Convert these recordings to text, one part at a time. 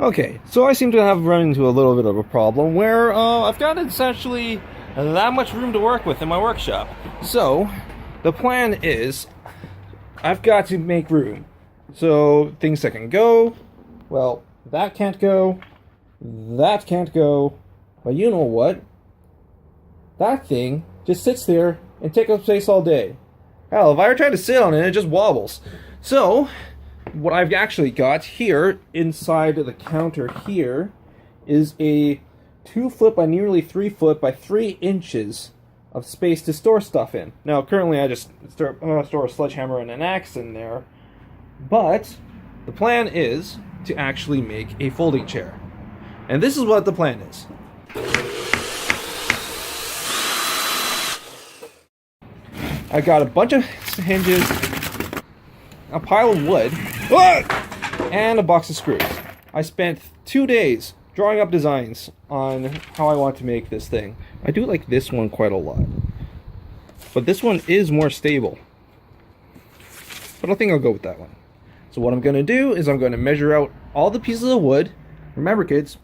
Okay, so I seem to have run into a little bit of a problem where I've got essentially that much room to work with in my workshop. So, the plan is I've got to make room. So, things that can go, well, that can't go, that can't go, but you know what? That thing just sits there and takes up space all day. Hell, if I were trying to sit on it, it just wobbles. So, what I've actually got here inside of the counter here is a 2 foot by nearly 3 foot by 3 inches of space to store stuff in. Now, currently I just store a sledgehammer and an axe in there, but the plan is to actually make a folding chair. And this is what the plan is. I got a bunch of hinges, a pile of wood, and a box of screws. I spent 2 days drawing up designs on how I want to make this thing. I do like this one quite a lot, but this one is more stable. But I think I'll go with that one. So what I'm going to do is I'm going to measure out all the pieces of wood. Remember, kids,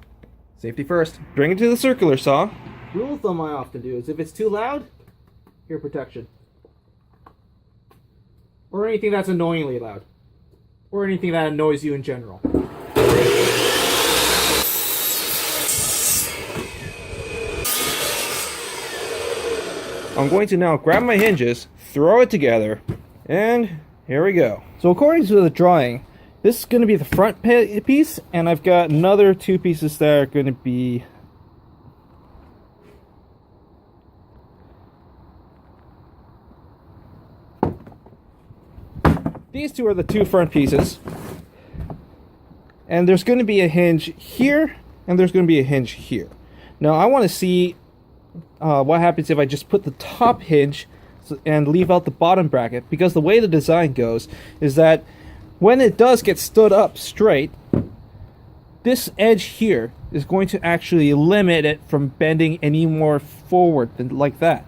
safety first. Bring it to the circular saw. Rule of thumb I often do is if it's too loud, ear protection. Or anything that's annoyingly loud. Or anything that annoys you in general. I'm going to now grab my hinges, throw it together, and here we go. So according to the drawing, this is going to be the front piece, and I've got another 2 pieces that are going to be these 2 are the 2 front pieces, and there's going to be a hinge here, and there's going to be a hinge here. Now I want to see what happens if I just put the top hinge and leave out the bottom bracket, because the way the design goes is that when it does get stood up straight, this edge here is going to actually limit it from bending any more forward than like that.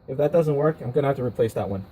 If that doesn't work, I'm gonna have to replace that one.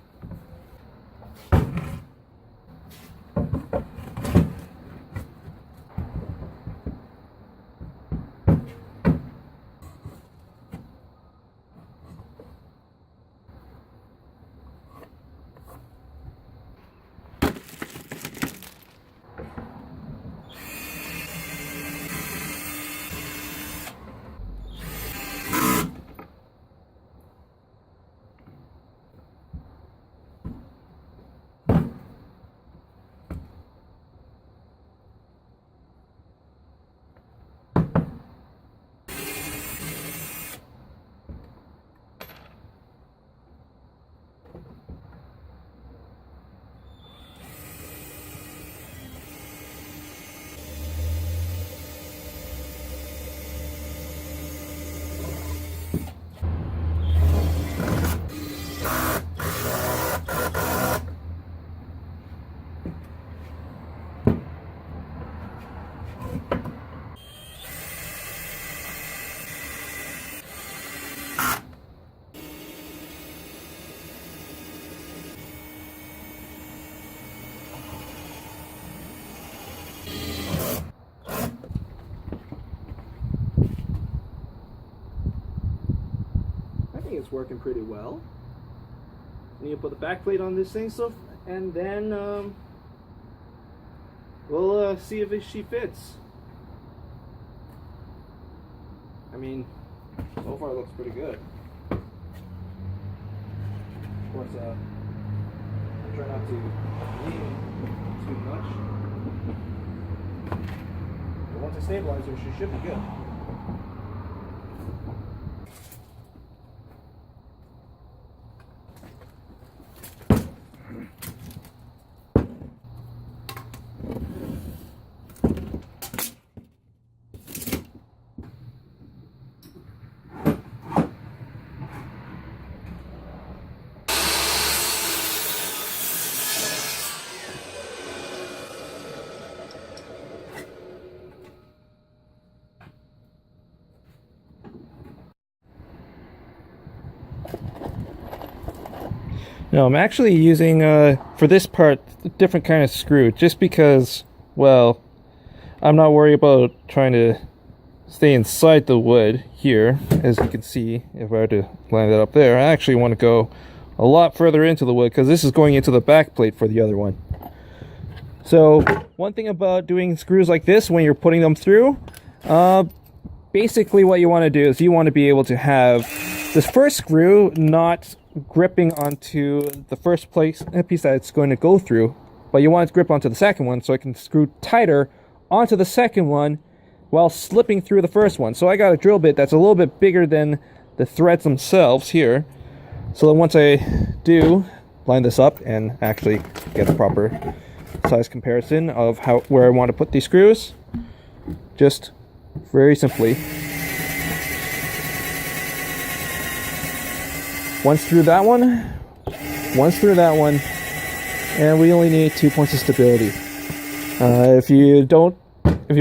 It's working pretty well. Need to put the back plate on this thing, and then we'll see if she fits. I mean, so far it looks pretty good. Of course, I try not to lean too much. But once I stabilizers, you should be good. No, I'm actually using, for this part, a different kind of screw, just because, well, I'm not worried about trying to stay inside the wood here, as you can see, if I were to line that up there. I actually want to go a lot further into the wood, because this is going into the back plate for the other one. So, one thing about doing screws like this when you're putting them through, basically what you want to do is you want to be able to have this first screw not gripping onto the first piece that it's going to go through, but you want it to grip onto the second one so it can screw tighter onto the second one while slipping through the first one. So I got a drill bit that's a little bit bigger than the threads themselves here, so that once I do line this up and actually get a proper size comparison of where I want to put these screws, just very simply once through that one, once through that one, and we only need 2 points of stability. If you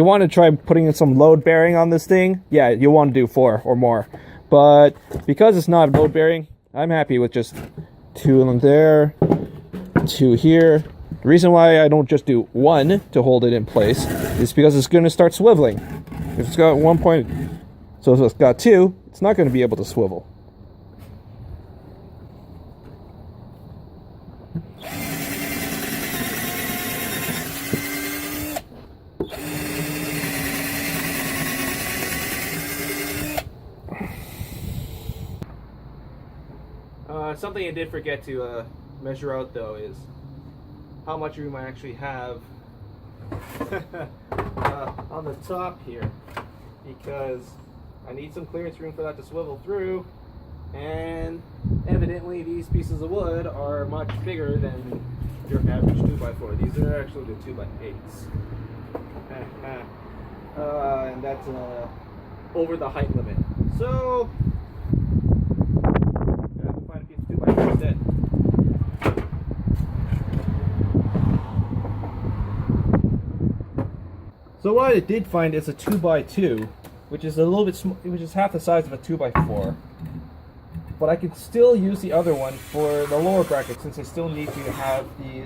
want to try putting in some load bearing on this thing, yeah, you'll want to do 4 or more. But because it's not load bearing, I'm happy with just 2 of them there, 2 here. The reason why I don't just do 1 to hold it in place is because it's going to start swiveling. If it's got 1 point, so if it's got 2, it's not going to be able to swivel. Something I did forget to measure out though is how much room I actually have on the top here, because I need some clearance room for that to swivel through, and evidently these pieces of wood are much bigger than your average 2x4. These are actually the 2x8s. And that's over the height limit. So instead. So what I did find is a 2x2, which is a little bit which is half the size of a 2x4. But I can still use the other one for the lower bracket, since I still need to have the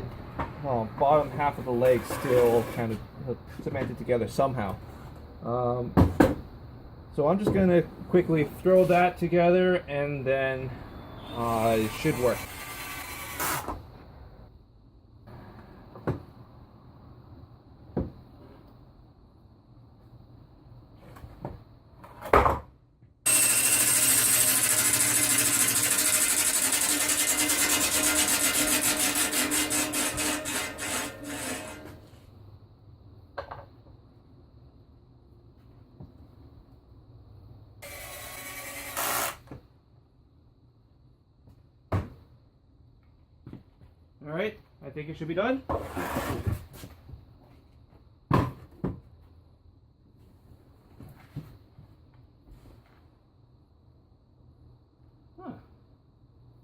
bottom half of the leg still kind of cemented together somehow. So I'm just going to quickly throw that together, and then it should work. Alright, I think it should be done. Huh.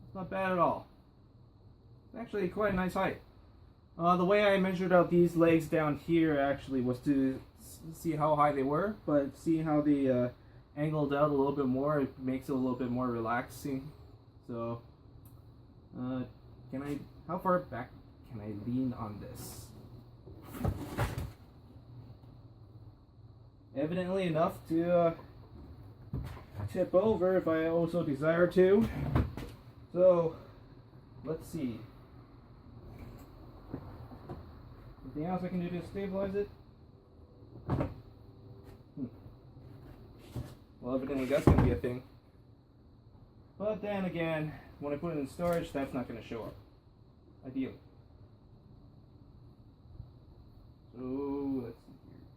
It's not bad at all. It's actually quite a nice height. The way I measured out these legs down here actually was to see how high they were, but seeing how they angled out a little bit more, it makes it a little bit more relaxing. So, how far back can I lean on this? Evidently enough to tip over if I also desire to. So, let's see. Anything else I can do to stabilize it? Well, evidently that's going to be a thing. But then again, when I put it in storage, that's not going to show up. Ideally. So, let's see here.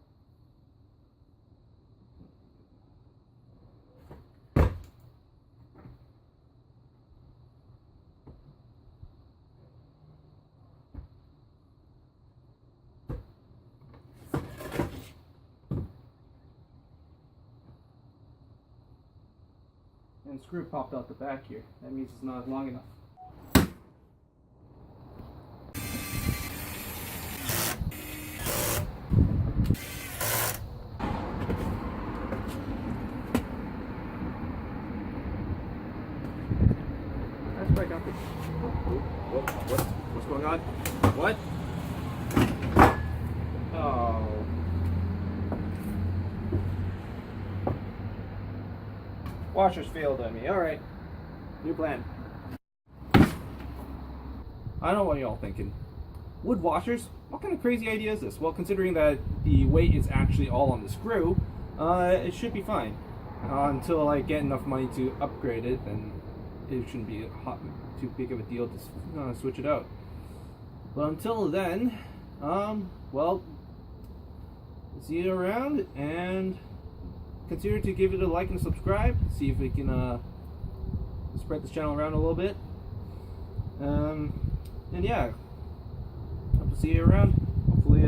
one screw popped out the back here. That means it's not long enough. That's right out there. What's going on? What? Oh. Washers failed on me. Alright. New plan. I know what y'all thinking. Wood washers? What kind of crazy idea is this? Well, considering that the weight is actually all on the screw, it should be fine. Until I get enough money to upgrade it, then it shouldn't be too big of a deal to switch it out. But until then, well, see you around, and consider to give it a like and subscribe. See if we can spread this channel around a little bit. And yeah, hope to see you around. Hopefully,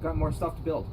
got more stuff to build.